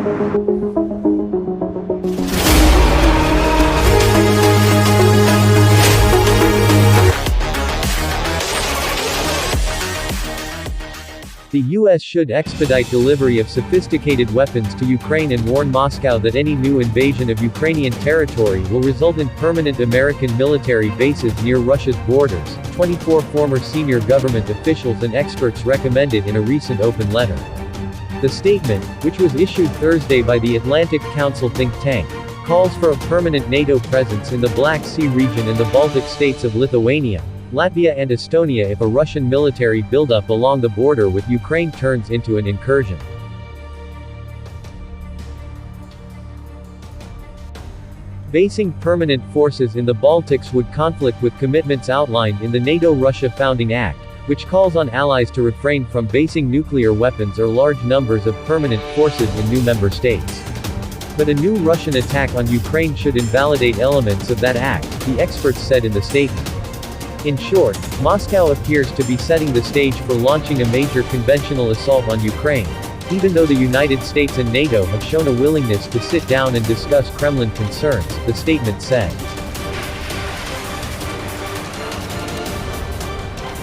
The U.S. should expedite delivery of sophisticated weapons to Ukraine and warn Moscow that any new invasion of Ukrainian territory will result in permanent American military bases near Russia's borders, 24 former senior government officials and experts recommended in a recent open letter. The statement, which was issued Thursday by the Atlantic Council think tank, calls for a permanent NATO presence in the Black Sea region and the Baltic states of Lithuania, Latvia and Estonia if a Russian military buildup along the border with Ukraine turns into an incursion. Basing permanent forces in the Baltics would conflict with commitments outlined in the NATO-Russia Founding Act, which calls on allies to refrain from basing nuclear weapons or large numbers of permanent forces in new member states. But a new Russian attack on Ukraine should invalidate elements of that act, the experts said in the statement. In short, Moscow appears to be setting the stage for launching a major conventional assault on Ukraine, even though the United States and NATO have shown a willingness to sit down and discuss Kremlin concerns, the statement said.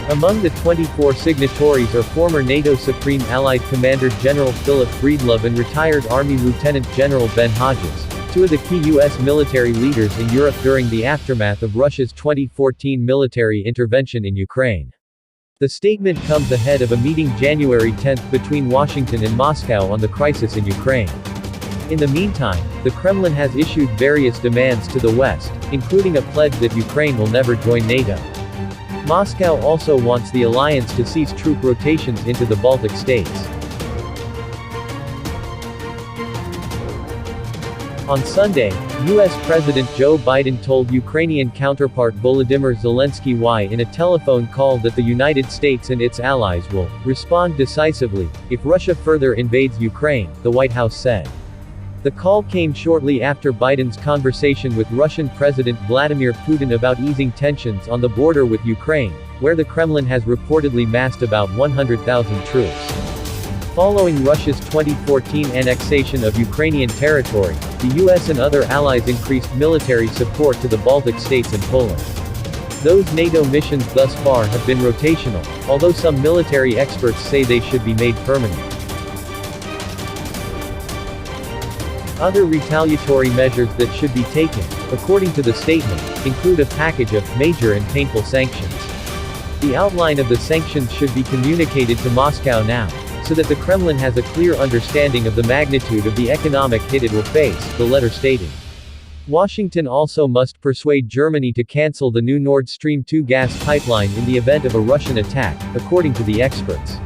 Among the 24 signatories are former NATO Supreme Allied Commander General Philip Breedlove and retired Army Lieutenant General Ben Hodges, two of the key U.S. military leaders in Europe during the aftermath of Russia's 2014 military intervention in Ukraine. The statement comes ahead of a meeting January 10 between Washington and Moscow on the crisis in Ukraine. In the meantime, the Kremlin has issued various demands to the West, including a pledge that Ukraine will never join NATO. Moscow also wants the alliance to cease troop rotations into the Baltic states. On Sunday, U.S. President Joe Biden told Ukrainian counterpart Volodymyr Zelensky in a telephone call that the United States and its allies will respond decisively if Russia further invades Ukraine, the White House said. The call came shortly after Biden's conversation with Russian President Vladimir Putin about easing tensions on the border with Ukraine, where the Kremlin has reportedly massed about 100,000 troops. Following Russia's 2014 annexation of Ukrainian territory, the U.S. and other allies increased military support to the Baltic states and Poland. Those NATO missions thus far have been rotational, although some military experts say they should be made permanent. Other retaliatory measures that should be taken, according to the statement, include a package of major and painful sanctions. The outline of the sanctions should be communicated to Moscow now, so that the Kremlin has a clear understanding of the magnitude of the economic hit it will face, the letter stated. Washington also must persuade Germany to cancel the new Nord Stream 2 gas pipeline in the event of a Russian attack, according to the experts.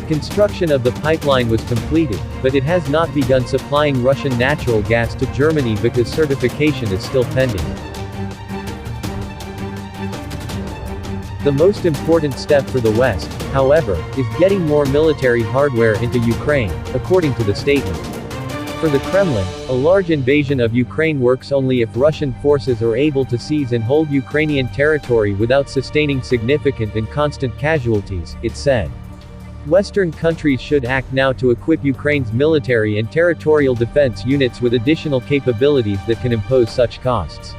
Construction of the pipeline was completed, but it has not begun supplying Russian natural gas to Germany because certification is still pending. The most important step for the West, however, is getting more military hardware into Ukraine, according to the statement. For the Kremlin, a large invasion of Ukraine works only if Russian forces are able to seize and hold Ukrainian territory without sustaining significant and constant casualties, it said. Western countries should act now to equip Ukraine's military and territorial defense units with additional capabilities that can impose such costs.